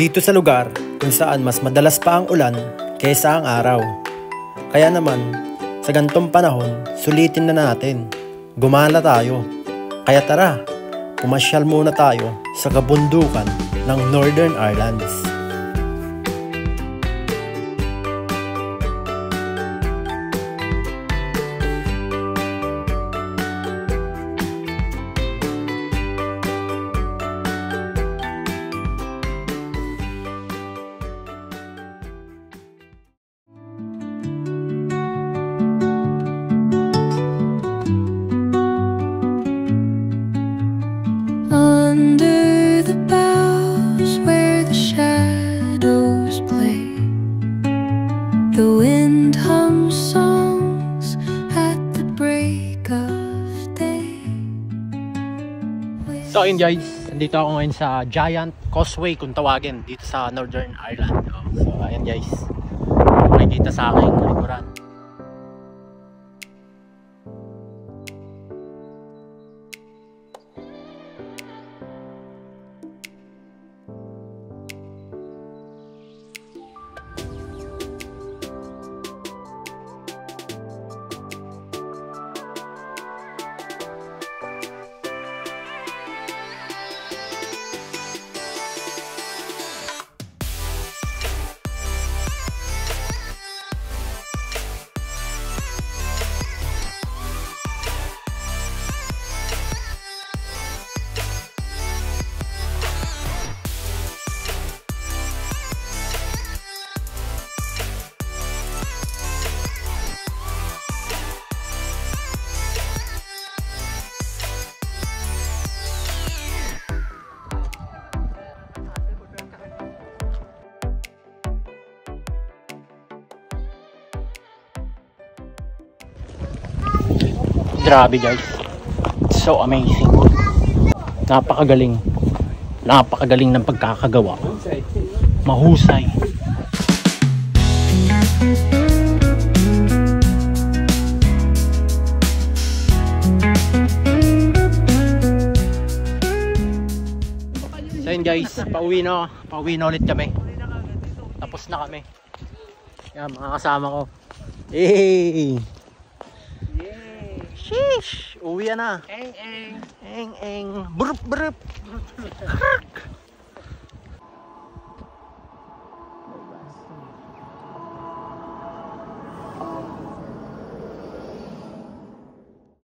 dito sa lugar kung saan mas madalas pa ang ulan kaysa ang araw. Kaya naman, sa gantong panahon, sulitin na natin. Gumala tayo. Kaya tara, pumasyal muna tayo sa kabundukan ng Northern Islands. Under the boughs where the shadows play, the wind hums songs at the break of day. So ayun guys, nandito ako ngayon sa Giant Causeway kung tawagin dito sa Northern Ireland. So ayun guys, makikita sa aking likuran. Grabe guys, it's so amazing. Napakagaling ng pagkakagawa. Mahusay. So yun guys, pauwi na ulit kami. Tapos na kami. Yan, mga kasama ko. Hey! Sheesh! Uwi na. Eng eng. Eng eng. Brup brup.